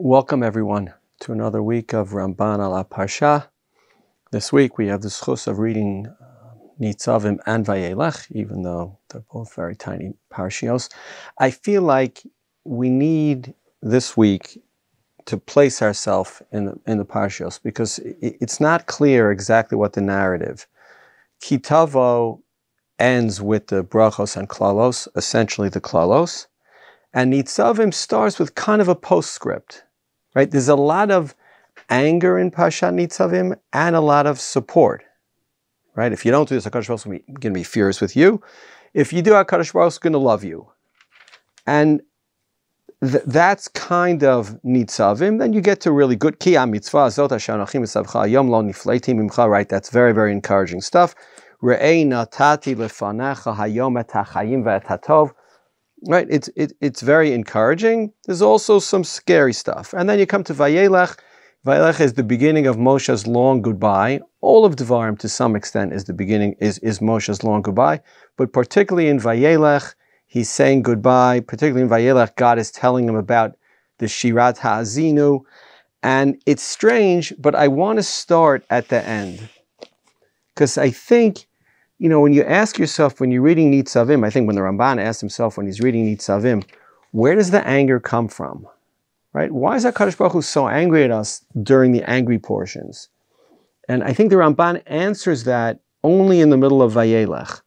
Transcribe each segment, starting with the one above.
Welcome everyone to another week of Ramban ala Parsha. This week we have the schus of reading Nitzavim and Vayelech, even though they're both very tiny parshios. I feel like we need this week to place ourselves in the parshios because it's not clear exactly what the narrative. Kitavo ends with the brachos and klalos, essentially the klalos, and Nitzavim starts with kind of a postscript. Right? There's a lot of anger in Parshat Nitzavim and a lot of support. Right? If you don't do this, HaKadosh Baruch Hu is going to be furious with you. If you do, HaKadosh Baruch Hu is going to love you. And that's kind of Nitzavim. Then you get to really good Ki mitzvah zot asher anochi mitzavcha hayom lo nifleiti mimcha. Right? That's very, very encouraging stuff. Re'ei natati lefanecha hayom et hachayim ve'et hatov. Right, it's very encouraging. There's also some scary stuff. And then you come to Vayelech. Vayelech is the beginning of Moshe's long goodbye. All of Devarim, to some extent, is the beginning, is Moshe's long goodbye. But particularly in Vayelech, he's saying goodbye. Particularly in Vayelech, God is telling him about the Shirat Ha'azinu. And it's strange, but I want to start at the end. Because I think, you know, when you ask yourself, when you're reading Nitzavim, I think when the Ramban asks himself when he's reading Nitzavim, where does the anger come from? Right? Why is HaKadosh Baruch Hu so angry at us during the angry portions? And I think the Ramban answers that only in the middle of Vayelech.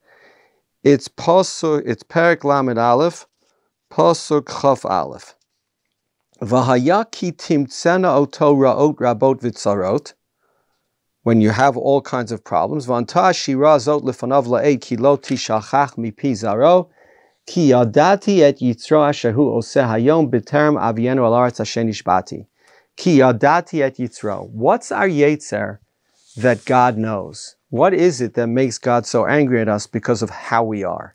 It's Perek Lamed Aleph, Pasuk Chaf Aleph. V'haya ki timtzena oto ra'ot rabot v'tzarot. When you have all kinds of problems, V'anta shira zot lefanav la'ed ki lo tishachach mipi zaro ki yadati et yitzro asher hu oseh hayom b'terem avienu al aretz asher nishbati. Ki yadati et yitzro. What's our yetzer that God knows? What is it that makes God so angry at us because of how we are?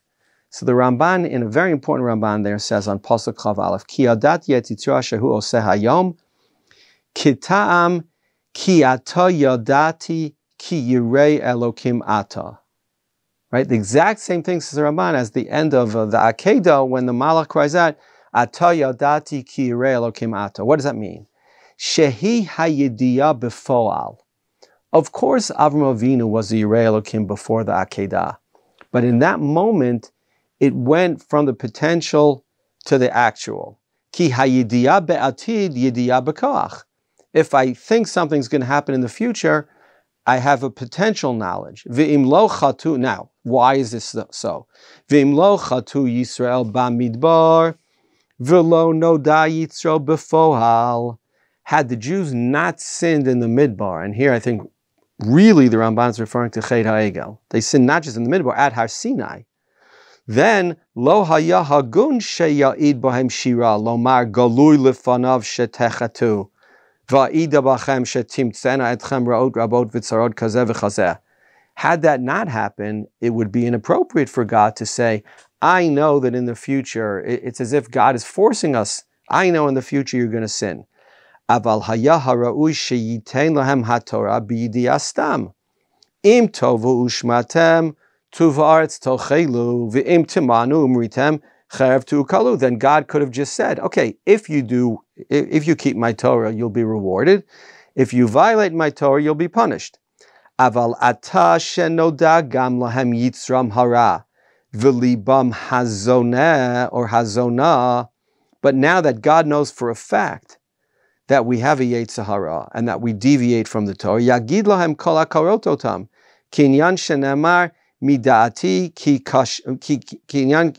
So the Ramban, in a very important Ramban there, says on Pasuk Chav Aleph, Ki yadati et yitzro asher hu oseh hayom kita'am Ki ata yadati ki yirei Elokim ata. Right? The exact same thing says the Ramban as the end of the Akedah when the Malach cries out, Ata yadati ki yirei Elokim ata. What does that mean? Shehi hayidiyah befoal. Of course, Avram Avinu was the Yirei Elokim before the Akedah. But in that moment, it went from the potential to the actual. Ki hayidiyah be'atid yidiyah bekoach. If I think something's going to happen in the future, I have a potential knowledge. V'im lo chatu. Now, why is this so? V'im lo chatu Yisrael ba'midbar, v'lo noda Yisrael befohal. Had the Jews not sinned in the midbar, and here I think really the Ramban is referring to Chet HaEgel. They sinned not just in the midbar, at Har Sinai. Then lo haya hagun sheya'id bohem shira lomar galui lefanav shetechatu. Had that not happened, it would be inappropriate for God to say, I know that in the future, it's as if God is forcing us, I know in the future you're going to sin. Im tovu ushmatem tuvaretz tochelu v'im timanu umritem cherev tu'kalu. Then God could have just said, okay, if you keep my Torah, you'll be rewarded. If you violate my Torah, you'll be punished. Aval ata shenoda gam lahem yitzram hara v'libam hazoneh or hazonah. But now that God knows for a fact that we have a yetzer hara and that we deviate from the Torah, yagid lahem kol hakarototam kinyan shenemar midati kinyan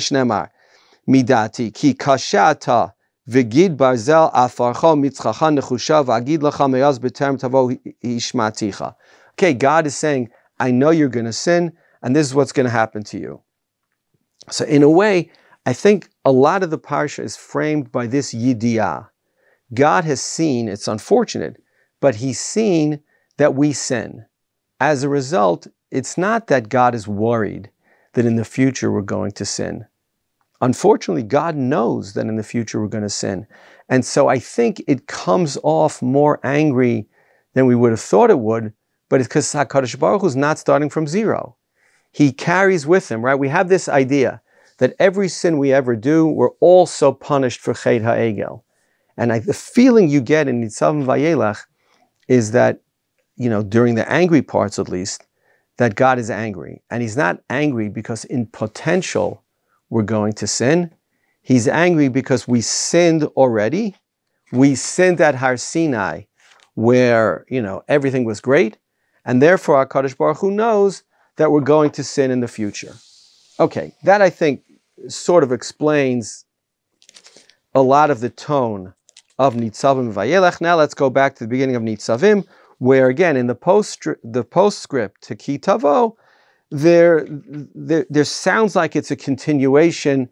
shenemar midati ki kashata. V'gid barzel afarcho mitzchacha nechusha v'agid lecha meyaz b'terem tavo hishmaticha. Okay, God is saying, I know you're going to sin, and this is what's going to happen to you. So in a way, I think a lot of the parsha is framed by this yidiyah. God has seen, it's unfortunate, but he's seen that we sin. As a result, it's not that God is worried that in the future we're going to sin. Unfortunately, God knows that in the future we're going to sin. And so I think it comes off more angry than we would have thought it would, but it's because HaKadosh Baruch Hu is not starting from zero. He carries with him, right? We have this idea that every sin we ever do, we're also punished for Chet HaEgel. And the feeling you get in Nitzavim Vayelech is that, during the angry parts at least, that God is angry. And he's not angry because in potential we're going to sin. He's angry because we sinned already. We sinned at Har Sinai where, everything was great. And therefore HaKadosh Baruch Hu knows that we're going to sin in the future. Okay, that I think sort of explains a lot of the tone of Nitzavim Vayelech. Now let's go back to the beginning of Nitzavim, where again in the postscript to Ki Tavo, there sounds like it's a continuation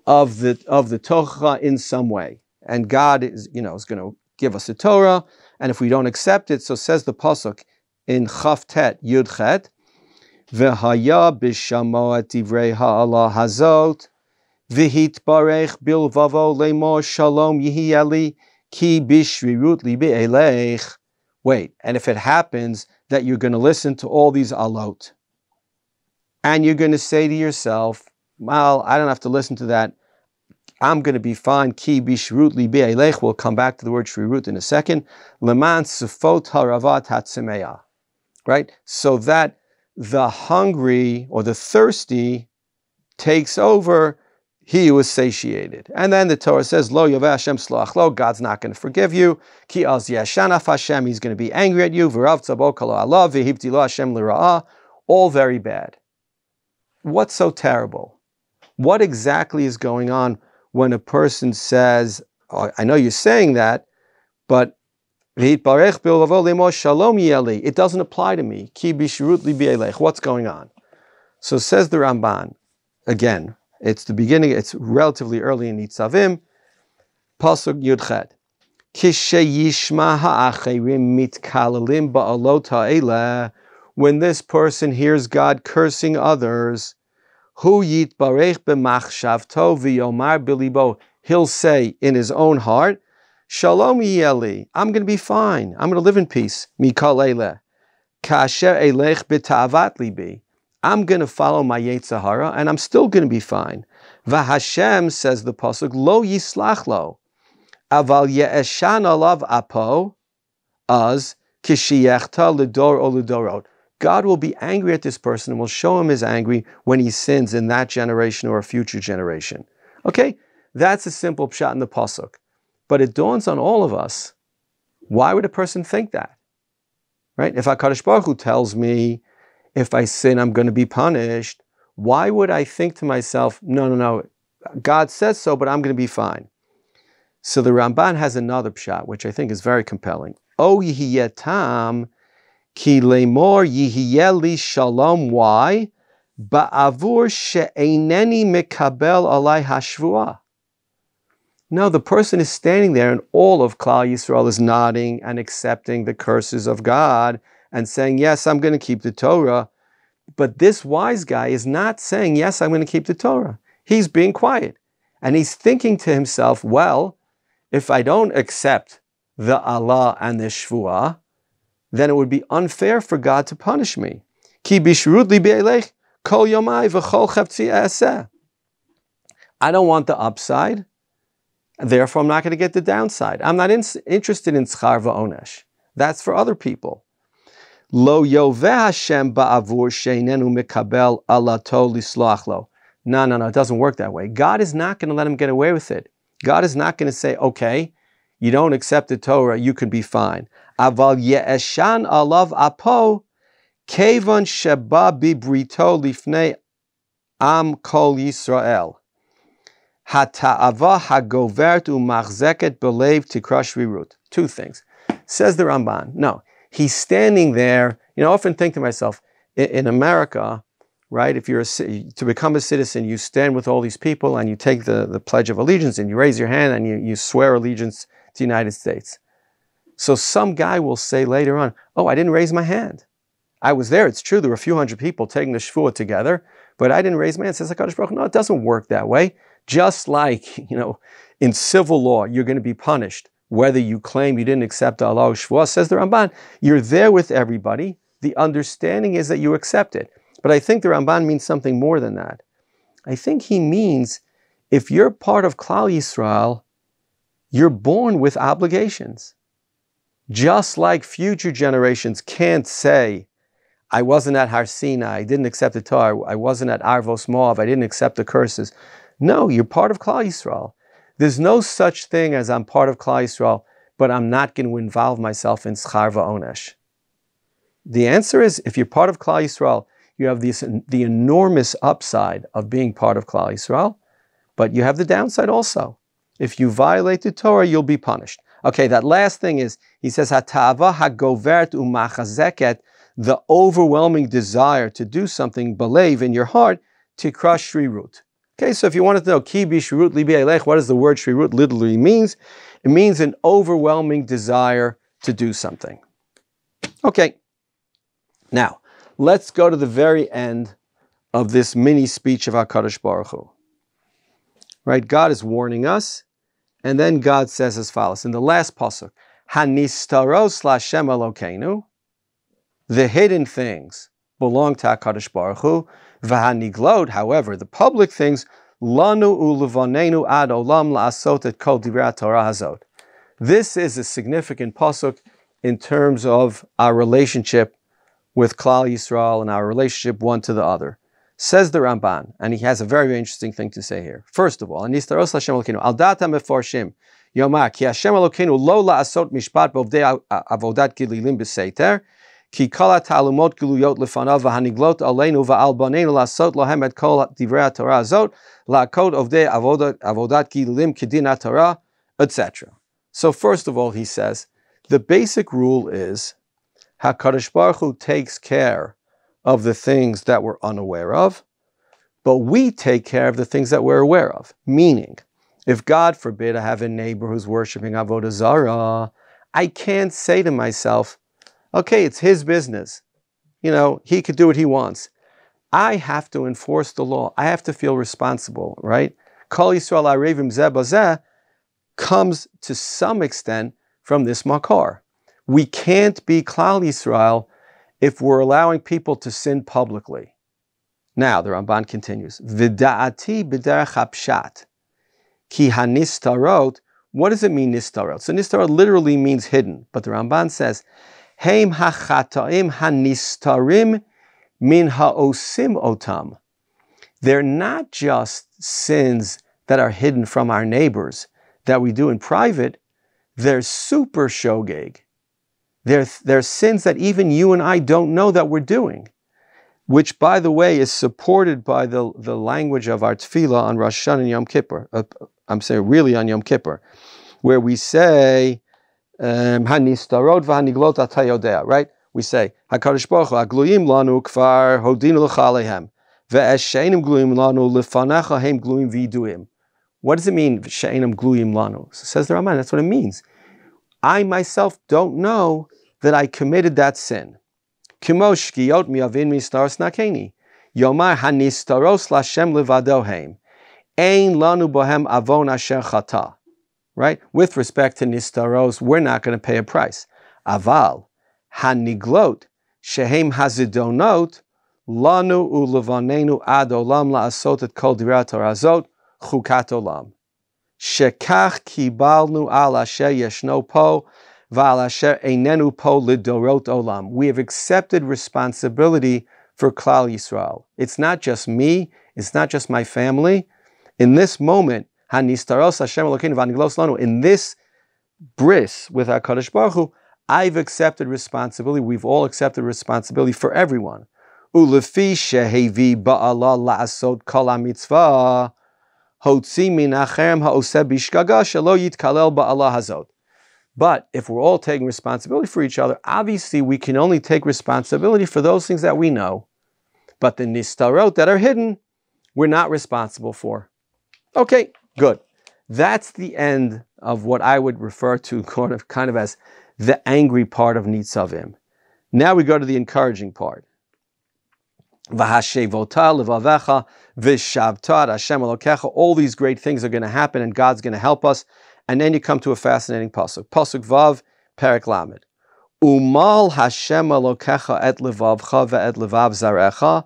of the Torah in some way, and God is is going to give us a Torah, and if we don't accept it, so says the pasuk in Chaf Tet Yud Chet, V'haya b'shamoat divrei ha'Allah hazot, v'hitbarech bilvavo lemor shalom yihi li ki bishrirut libi eleich. Wait, and if it happens that you're going to listen to all these alot, and you're going to say to yourself, well, I don't have to listen to that, I'm going to be fine, ki bishrirut libi eleich, we'll come back to the word shrirut in a second, leman sufot haravat hatzimeya, right? So that the hungry or the thirsty takes over, he who is satiated. And then the Torah says, Lo Yoveh Hashem Slach Lo, God's not going to forgive you. Ki az yashanaf Hashem, he's going to be angry at you. V'rav tzabo kalo Allah, v'hibti lo Hashem l'ra'ah. All very bad. What's so terrible? What exactly is going on when a person says, oh, I know you're saying that, but it doesn't apply to me. What's going on? So says the Ramban, again, it's the beginning, it's relatively early in Nitzavim, Pasuk Yud Chet. When this person hears God cursing others, he'll say in his own heart, Shalom yeli, I'm going to be fine. I'm going to live in peace. Mikal eileh. Kasher elech b'ta'avat libi. I'm going to follow my Yetzer Hara, and I'm still going to be fine. V'Hashem, says the pasuk, lo yislach lo, aval ye'eshan alav apo, az kishiyechta l'dor o l'dorot. God will be angry at this person and will show him his angry when he sins in that generation or a future generation. Okay, that's a simple pshat in the pasuk. But it dawns on all of us, why would a person think that? Right? If HaKadosh Baruch Hu tells me, if I sin, I'm going to be punished, why would I think to myself, no, God says so, but I'm going to be fine? So the Ramban has another pshat, which I think is very compelling. O yihiyeh tam, ki lemor yihiyeh li shalom, why? Ba'avur she'eineni mekabel alai hashvuah. No, the person is standing there and all of Klal Yisrael is nodding and accepting the curses of God and saying, yes, I'm going to keep the Torah. But this wise guy is not saying, yes, I'm going to keep the Torah. He's being quiet. And he's thinking to himself, well, if I don't accept the Allah and the Shvuah, then it would be unfair for God to punish me. Ki bishurut li be'elech kol yomai v'chol chefzi aseh. I don't want the upside. Therefore, I'm not going to get the downside. I'm not interested in tzchar v'onesh. That's for other people. Lo yoveh Hashem ba'avur sheinenu mikabel alato lislach lo. No, it doesn't work that way. God is not going to let him get away with it. God is not going to say, okay, you don't accept the Torah, you can be fine. Aval ye'eshan alav apo kevan sheba bibrito lifnei am kol Yisrael. Hata'ava hagovert umachzeket belev tikra shrirut. Two things. Says the Ramban. No, he's standing there. I often think to myself, in America, right, if you're to become a citizen, you stand with all these people and you take the Pledge of Allegiance and you raise your hand and you swear allegiance to the United States. So some guy will say later on, oh, I didn't raise my hand. I was there. It's true. There were a few hundred people taking the shvuah together, but I didn't raise my hand. Says HaKadosh Baruch Hu, no, it doesn't work that way. Just like, in civil law, you're going to be punished whether you claim you didn't accept Allah Shvuah. Says the Ramban, you're there with everybody. The understanding is that you accept it. But I think the Ramban means something more than that. I think he means if you're part of Klal Yisrael, You're born with obligations. Just like future generations can't say, I wasn't at Har Sinai, I didn't accept the Torah, I wasn't at Arvos Moav, I didn't accept the curses. No, you're part of Klal Yisrael. There's no such thing as I'm part of Klal Yisrael, but I'm not going to involve myself in Schar Va'onesh. The answer is, if you're part of Klal Yisrael, you have the enormous upside of being part of Klal Yisrael, but you have the downside also. If you violate the Torah, you'll be punished. Okay, that last thing is, he says, Hata'ava hagovert umachazeket, the overwhelming desire to do something, believe in your heart, tikra shrirut. Okay, so if you wanted to know, ki bishrirut libi elech, what does the word shrirut literally means? It means an overwhelming desire to do something. Okay, now, let's go to the very end of this mini speech of HaKadosh Baruch Hu. Right, God is warning us, and then God says as follows, in the last pasuk, Hanistaros Lashem Elokeinu, the hidden things belong to HaKadosh Baruch Hu, V'haniglot, however, the public things, Lanu ulevanenu ad olam la'asot et kol divrei Torah hazot. This is a significant pasuk in terms of our relationship with Klal Yisrael and our relationship one to the other. Says the Ramban, and he has a very, very interesting thing to say here. First of all, Anistaros Hashem Elokeinu, al data meforshim, Yomar, ki Hashem Elokeinu lo la'asot mishpat b'ovdei avodat gililim b'seiter, ki kol ha'talumot giluyot lefanav v'haniglot aleinu v'al baneinu la'asot lohem et kol divrei Torah azot, la'akod ovdei avodat gililim kedin ha'Torah, etc. So first of all, he says, the basic rule is, HaKadosh Baruch Hu takes care of the things that we're unaware of, but we take care of the things that we're aware of. Meaning, if God forbid I have a neighbor who's worshiping Avodah Zarah, I can't say to myself, okay, it's his business. You know, he could do what he wants. I have to enforce the law. I have to feel responsible, right? Kol Yisrael Arevim Zeh Bazeh comes to some extent from this makar. We can't be Klal Yisrael if we're allowing people to sin publicly. Now, the Ramban continues, V'da'ati b'derech hapshat, ki hanistarot. What does it mean, nistarot? So nistarot literally means hidden, but the Ramban says, Heim hachataim hanistarim min ha'osim otam. They're not just sins that are hidden from our neighbors that we do in private, they're super shogeg. They're sins that even you and I don't know that we're doing, which, by the way, is supported by the language of our tefillah on Rosh Hashanah and Yom Kippur. I'm saying really on Yom Kippur, where we say, Hanistarot v'haniglot ata yodea, right? We say, HaKadosh Baruch Hu, Agluim lanu kvar hodinu l'chalehem, ve'esh she'enim gluim lanu lefanecha hem gluim v'yiduim. What does it mean, she'enim gluim lanu? So says the Ramban, that's what it means. I myself don't know that I committed that sin. Kimo shkiot miavin mistaros nakeni. Yomar hanistaros lashem levadohem. Ein lanu bohem avon asher chata. Right? With respect to nistaros, we're not going to pay a price. Aval haniglot shehem hazidonot lanu ulevanenu ad olam la'asot et kol divrei Torah azot chukat olam. Shekach kibalnu al asher yeshno po v'al asher einenu po lidorot olam. We have accepted responsibility for Klal Yisrael. It's not just me. It's not just my family. In this moment, Hanistaros Hashem Elokeinu v'aniglos lanu, in this bris with HaKadosh Baruch Hu, I've accepted responsibility. We've all accepted responsibility for everyone. Ulefi shehevi ba'ala la'asot kol ha'mitzvah hotzi min ha'cherem ha'oseh bishgaga shelo yitkalel ba'ala hazot. But if we're all taking responsibility for each other, obviously we can only take responsibility for those things that we know. But the nistarot that are hidden, we're not responsible for. Okay, good. That's the end of what I would refer to kind of as the angry part of Nitzavim. Now we go to the encouraging part. V'hashevota levavecha v'shavta Hashem Elokecha. All these great things are going to happen and God's going to help us. And then you come to a fascinating pasuk. Pasuk Vav, Perek Lamed. Umal Hashem Elokecha et levavcha ve'et levav zarecha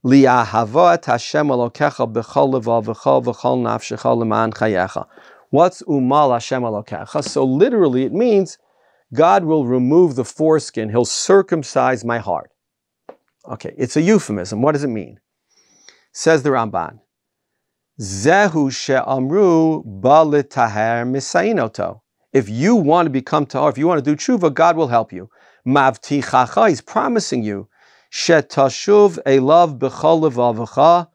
li'ahava et Hashem Elokecha b'chol levavcha v'chol nafshecha l'ma'an chayecha. What's umal Hashem alokecha? So literally it means God will remove the foreskin. He'll circumcise my heart. Okay, it's a euphemism. What does it mean? Says the Ramban. Zehu she'amru ba litaher misainoto. If you want to become tahor, if you want to do tshuva, God will help you. Mavtichacha, He's promising you. Shetashuv elav b'chol levavecha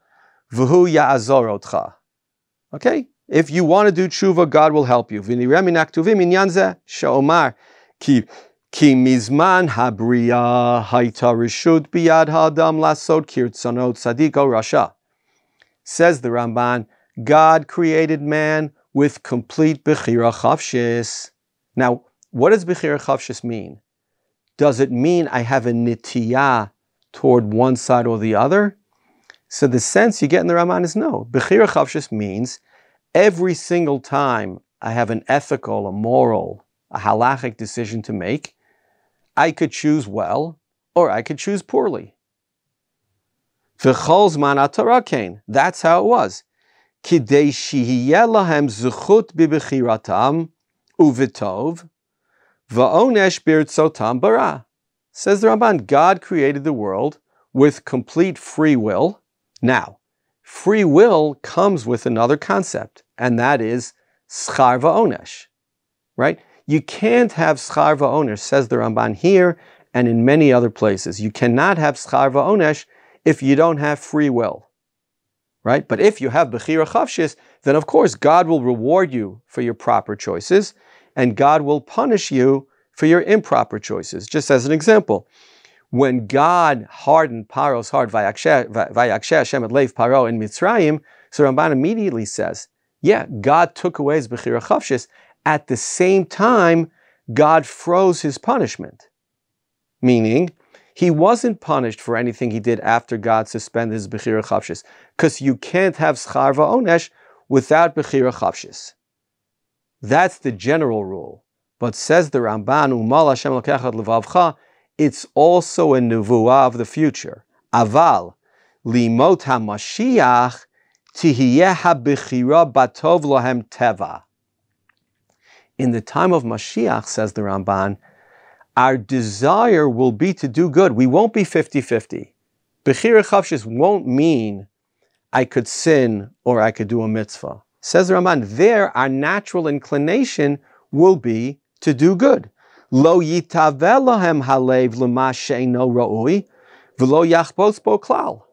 v'hu ya'azor otcha. Okay? If you want to do tshuva, God will help you. V'nireh min haktuvim inyan zeh she'omar ki mizman habriya hayta rishut biyad ha'adam lasod kirtzonot tzaddik o rasha. Says the Ramban, God created man with complete bechira chavshis. Now, what does bechira chavshis mean? Does it mean I have a nitiyah toward one side or the other? So the sense you get in the Ramban is no. Bechira chavshis means every single time I have an ethical, a moral, a halachic decision to make, I could choose well or I could choose poorly. That's how it was. Kidei shihiyeh lahem zuchut bibechiratam uvitov va'onesh birtzotam bara. Says the Ramban, God created the world with complete free will. Now, free will comes with another concept, and that is schar va'onesh. Right? You can't have schar va'onesh, says the Ramban here and in many other places. You cannot have schar va'onesh if you don't have free will, right? But if you have bechira chavshis, then of course God will reward you for your proper choices, and God will punish you for your improper choices. Just as an example, when God hardened Paro's heart, vayakshe Hashem et leiv Paro in Mitzrayim, so Ramban immediately says, yeah, God took away his bechira chavshis. At the same time, God froze his punishment, meaning he wasn't punished for anything he did after God suspended his bechira chavshis, because you can't have schar va'onesh without bechira chavshis. That's the general rule. But says the Ramban, umal Hashem lokechat levavcha, it's also a nevuah of the future. Aval limot hamashiach tihiyeh habechira batov lohem teva. In the time of Mashiach, says the Ramban, our desire will be to do good. We won't be 50-50. Bechira chavshis won't mean I could sin or I could do a mitzvah. Says the Ramban, there our natural inclination will be to do good. Lo yitaveh lahem halev l'ma she'eino ra'ui v'lo yachbos bo klal.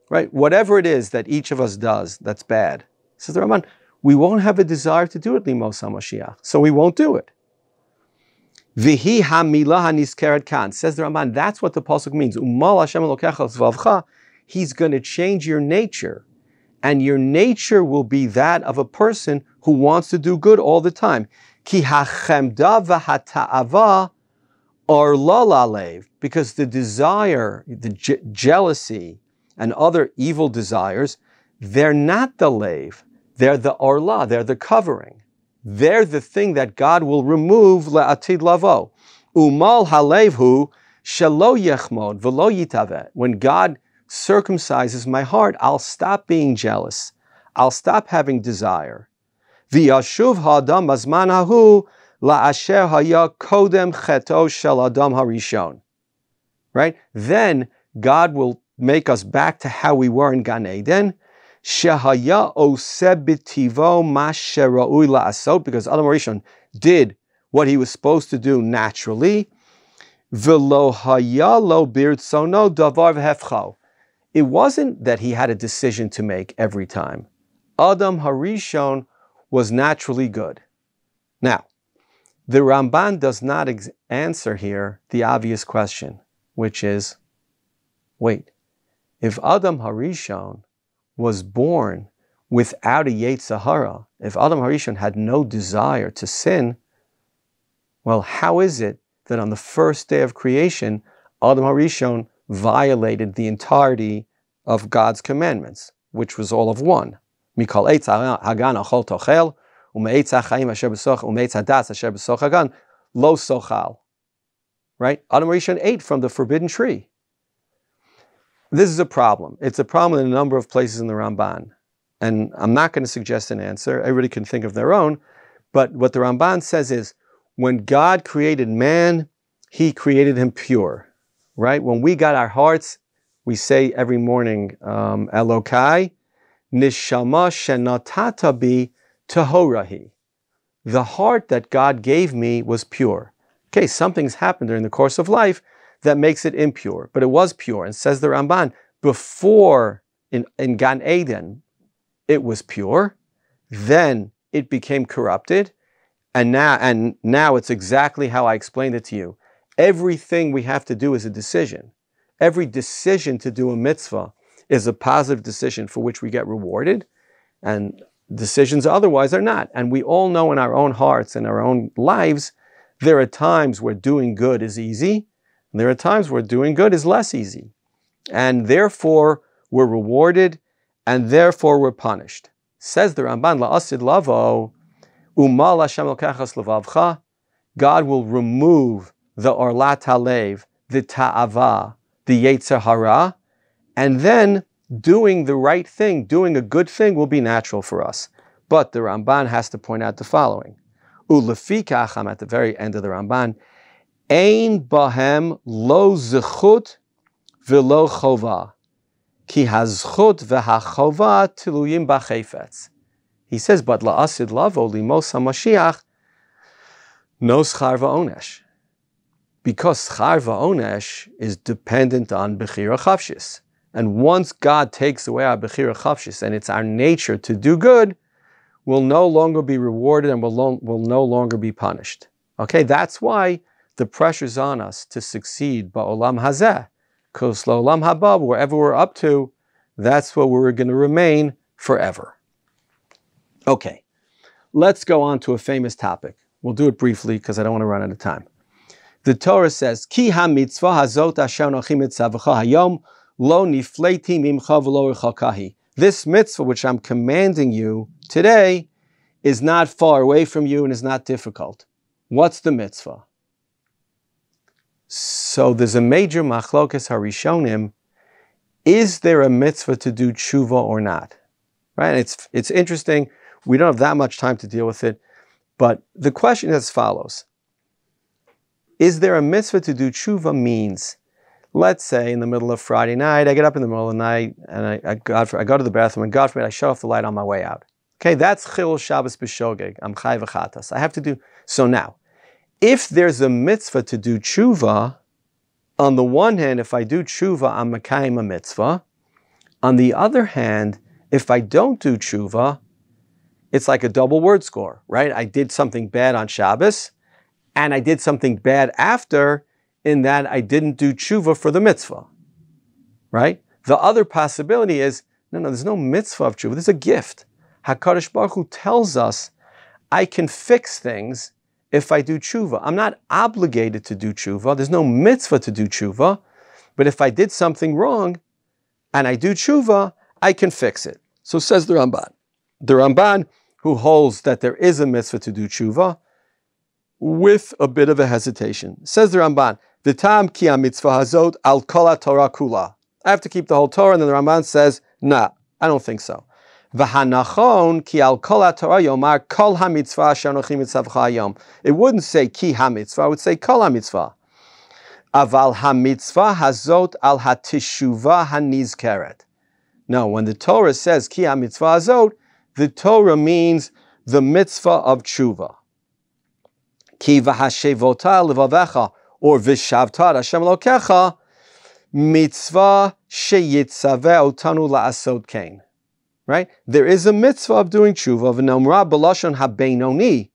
Right? Whatever it is that each of us does that's bad, says the Ramban, we won't have a desire to do it limos HaMashiach, so we won't do it. V'hi hamilah haniskeret kan, says the Ramban, that's what the pasuk means. Umal Hashem elokecha tzvavcha, he's going to change your nature, and your nature will be that of a person who wants to do good all the time. Ki hachemda v'hata'ava or lalalev, because the desire, the jealousy, and other evil desires, they're not the lave, they're the orla, they're the covering. They're the thing that God will remove le'atid lavo. Umal halevhu shelo yechmod v'lo yitaveh. When God circumcises my heart, I'll stop being jealous. I'll stop having desire. V'yashuv ha'adam bazman hahu la'asher haya kodem cheto shel adam harishon. Right? Then God will make us back to how we were in Gan Eden. Shehaya oseh b'tivo ma shera'ui la'asot, because Adam Harishon did what he was supposed to do naturally. V'lo haya lo birtzono davar v'hefcho. It wasn't that he had a decision to make every time. Adam Harishon was naturally good. Now, the Ramban does not answer here the obvious question, which is, wait, if Adam Harishon was born without a Yetzer Hara, if Adam Harishon had no desire to sin, well, how is it that on the first day of creation, Adam Harishon violated the entirety of God's commandments, which was all of one? Mikol eitz hagan achol tochel, umeitz hachayim asher b'soch, umeitz hadas asher b'soch hagan, lo sochal. Right? Adam Harishon ate from the forbidden tree. This is a problem. It's a problem in a number of places in the Ramban. and I'm not going to suggest an answer. Everybody can think of their own. But what the Ramban says is, when God created man, he created him pure, right? When we got our hearts, we say every morning, Elokai, Nishama shenatata bi tahorahi. The heart that God gave me was pure. Okay, something's happened during the course of life that makes it impure, but it was pure. And says the Ramban, before in Gan Eden, it was pure, then it became corrupted, and now it's exactly how I explained it to you. Everything we have to do is a decision. Every decision to do a mitzvah is a positive decision for which we get rewarded, and decisions otherwise are not. And we all know in our own hearts and our own lives, there are times where doing good is easy, and there are times where doing good is less easy. And therefore, we're rewarded, and therefore we're punished. Says the Ramban, La'asid lavo, umal Hashem elkechas levavcha, God will remove the orlat halev, the ta'ava, the yetzer hara, and then doing the right thing, doing a good thing will be natural for us. But the Ramban has to point out the following. Ulefikach, I'm at the very end of the Ramban, ein bahem lo zechut v'lo chova, ki hazchut v'hachova tiluyim b'chefetz. He says, but la'asid lavo limos hamashiach no schar va'onesh. Because schar va'onesh is dependent on bechira chavshis. And once God takes away our bechira chavshis, and it's our nature to do good, we'll no longer be rewarded and we'll no longer be punished. Okay, that's why the pressure's on us to succeed ba'olam hazeh. Because la'olam haba, wherever we're up to, that's where we're going to remain forever. Okay, let's go on to a famous topic. We'll do it briefly because I don't want to run out of time. The Torah says, Ki ha-mitzvah hazot asher anochi mitzavcha hayom lo nifleiti mimcha v'lo irchakahi. This mitzvah which I'm commanding you today is not far away from you and is not difficult. What's the mitzvah? So there's a major machlokas harishonim. Is there a mitzvah to do tshuva or not? Right? It's interesting. We don't have that much time to deal with it. But the question is as follows. Is there a mitzvah to do tshuva means, let's say in the middle of Friday night, I get up in the middle of the night and I go to the bathroom and God forbid I shut off the light on my way out. Okay, that's chilul Shabbos b'shogeg. I'm chai v'chatas. I have to do, so now, if there's a mitzvah to do tshuva, on the one hand, if I do tshuva, I'm mekayim a mitzvah. On the other hand, if I don't do tshuva, it's like a double word score, right? I did something bad on Shabbos, and I did something bad after, in that I didn't do tshuva for the mitzvah, right? The other possibility is, no, there's no mitzvah of tshuva, there's a gift. HaKadosh Baruch Hu tells us, I can fix things if I do tshuva. I'm not obligated to do tshuva, there's no mitzvah to do tshuva, but if I did something wrong, and I do tshuva, I can fix it. So says the Ramban. The Ramban, who holds that there is a mitzvah to do tshuva, with a bit of a hesitation. Says the Ramban, V'tam ki ha-mitzvah hazot al kol Torah kula. I have to keep the whole Torah, and then the Ramban says, nah, I don't think so. V'hanachon ki al kol Torah yomar kol ha-mitzvah asher anochi mitzavcha hayom. It wouldn't say ki ha-mitzvah, it would say kol ha-mitzvah. Aval ha-mitzvah hazot al ha-teshuvah ha-nizkeret. No, when the Torah says ki ha-mitzvah hazot, the Torah means the mitzvah of tshuva. Ki v'hashevota levavecha, or v'shavta Hashem Elokecha, mitzvah sheyitzaveh otanu la'asod kain. Right? There is a mitzvah of doing tshuva, v'nomra b'lashon ha-beinoni.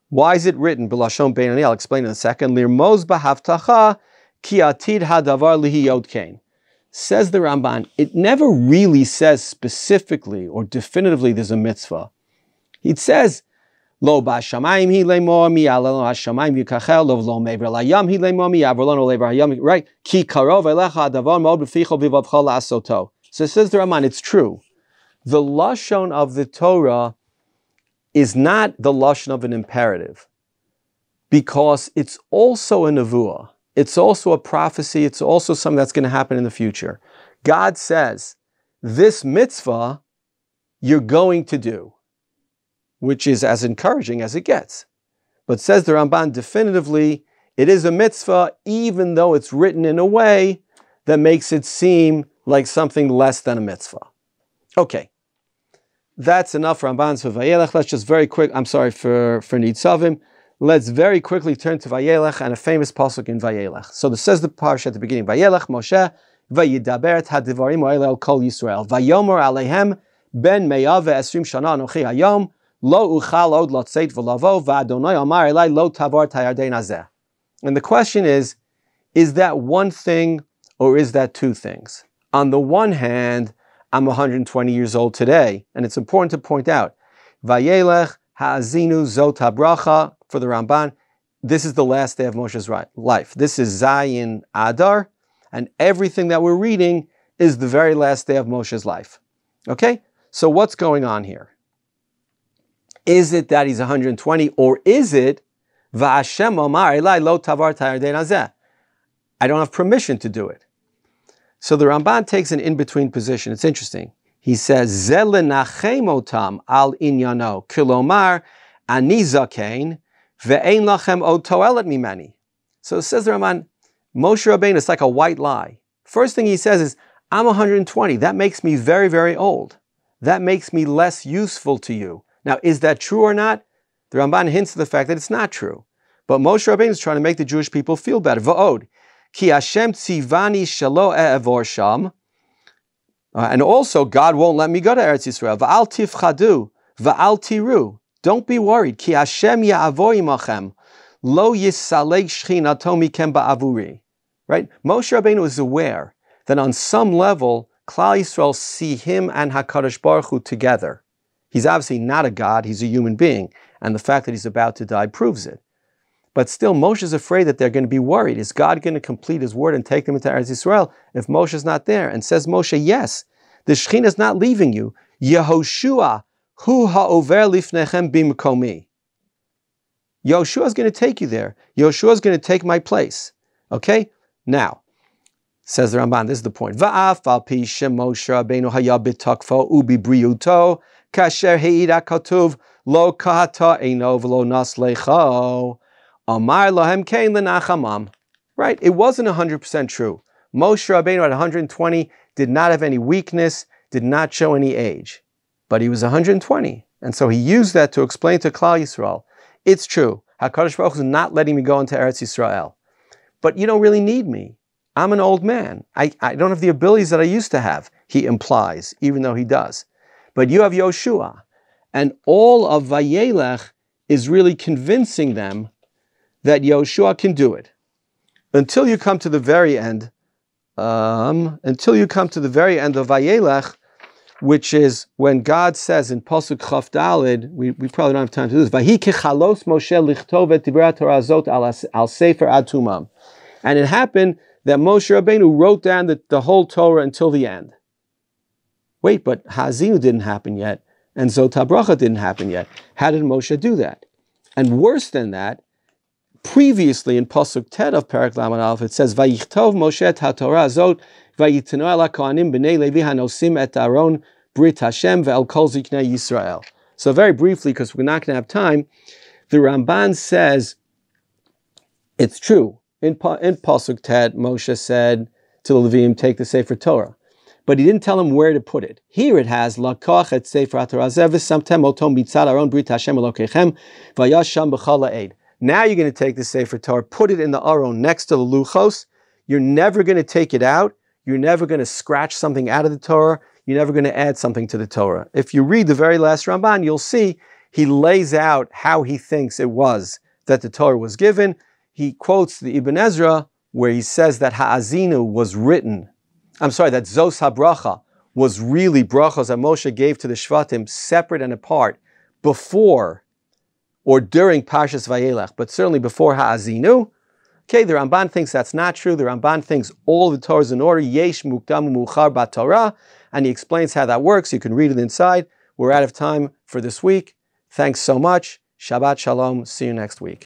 Why is it written b'lashon beinoni? I'll explain in a second. Lirmoz b'havtacha ki atid hadavar lihiyot kain. Says the Ramban, it never really says specifically or definitively there's a mitzvah. It says, Lo b'ashamayim hi le'mor mi alelo hashamayim yikachel lo me'ver layam hi le'mor mi avrolon le'ver hayam. Right? Ki karov elecha adavar mod b'ficho v'vavcha la'asoto. So it says the Ramban, it's true. The lashon of the Torah is not the lashon of an imperative, because it's also a nevuah. It's also a prophecy. It's also something that's going to happen in the future. God says, this mitzvah, you're going to do, which is as encouraging as it gets. But says the Ramban definitively, it is a mitzvah even though it's written in a way that makes it seem like something less than a mitzvah. Okay, that's enough Ramban's for Vayelech. Let's just very quick, I'm sorry for Nitzavim. Let's very quickly turn to Vayelech and a famous pasuk in Vayelech. So this says the parsha at the beginning, Vayelech Moshe Vayidaber et hadivarim ha'ele el kol Yisrael Vayomer aleihem ben me'ah ve'esrim shana anochi hayom lo uchal od lotzeit v'lavo va'adonai amar elai lo tavar tayardein hazeh. And the question is that one thing or is that two things? On the one hand, I'm 120 years old today, and it's important to point out, Vayelech ha'azinu zot habracha, for the Ramban, this is the last day of Moshe's life. This is Zayin Adar, and everything that we're reading is the very last day of Moshe's life. Okay? So what's going on here? Is it that he's 120, or is it Va'ashem omar elai lo tavar tayardein hazeh? I don't have permission to do it. So the Ramban takes an in-between position. It's interesting. He says, Ze lenachem otam al inyano, kilomar ani zakein, ve'ein lachem od toelet mimeni. So it says the Ramban, Moshe Rabbeinu is like a white lie. First thing he says is, I'm 120. That makes me very, very old. That makes me less useful to you. Now, is that true or not? The Ramban hints at the fact that it's not true. But Moshe Rabbeinu is trying to make the Jewish people feel better. Va'od, ki Hashem tzivani shelo e'evor sham. And also, God won't let me go to Eretz Yisrael. Va'al tifchadu, va'al tiru. Don't be worried. Ki Hashem ya'avor imachem. Lo yisalek shchinato mikem ba'avuri. Right? Moshe Rabbeinu is aware that on some level, Klal Yisrael see him and HaKadosh Baruch Hu together. He's obviously not a God, he's a human being. And the fact that he's about to die proves it. But still, Moshe is afraid that they're going to be worried. Is God going to complete his word and take them into Eretz Yisrael if Moshe is not there? And says Moshe, yes, the Shekhinah is not leaving you. Yehoshua hu ha'over lifnechem bimkomi. Yehoshua is going to take you there. Yehoshua is going to take my place. Okay? Now, says the Ramban, this is the point. Va'af al pi shem Moshe Rabbeinu haya b'takfo ubi briuto kasher he'ira katuv lo kahata eino v'lo nas lecho. Amar lahem kein lenachamam. Right? It wasn't 100% true. Moshe Rabbeinu at 120 did not have any weakness, did not show any age. But he was 120. And so he used that to explain to Klal Yisrael, it's true. HaKadosh Baruch Hu is not letting me go into Eretz Yisrael. But you don't really need me. I'm an old man. I don't have the abilities that I used to have, he implies, even though he does. But you have Yoshua. And all of Vayelech is really convincing them that Yoshua can do it. Until you come to the very end, of Vayelech, which is when God says in Pasuk Chaf Daled, we probably don't have time to do this, Vahi kechalos Moshe lichtov et divrei Torah zot al sefer ad tumam. And it happened that Moshe Rabbeinu wrote down the whole Torah until the end. Wait, but Hazinu didn't happen yet, and Zot HaBracha didn't happen yet. How did Moshe do that? And worse than that, previously in Pasuk Tet of Perek Lamed Aleph, it says, Vayichtov Moshe et HaTorah zot, vayitenu el HaKohanim b'nei Levi hanosim et Aaron Brit Hashem ve'el kol ziknei Yisrael. So very briefly, because we're not going to have time, the Ramban says, it's true. In Pasuk Tet, Moshe said to the Levim, take the Sefer Torah. But he didn't tell them where to put it. Here it has, Lakach et Sefer HaTorah zeh v'samtem otom bitzad Aaron Brit Hashem Elokechem v'yasham b'chal ha'ed. Now you're going to take the Sefer Torah, put it in the Aron next to the Luchos. You're never going to take it out. You're never going to scratch something out of the Torah. You're never going to add something to the Torah. If you read the very last Ramban, you'll see he lays out how he thinks it was that the Torah was given. He quotes the Ibn Ezra where he says that Ha'azinu was written, that Zos HaBracha was really brachos that Moshe gave to the Shvatim separate and apart before or during Parshas Vayelech, but certainly before Ha'azinu. Okay, the Ramban thinks that's not true. The Ramban thinks all the Torah is in order, Yesh Mukdam Muchar BaTorah, and he explains how that works. You can read it inside. We're out of time for this week. Thanks so much. Shabbat Shalom. See you next week.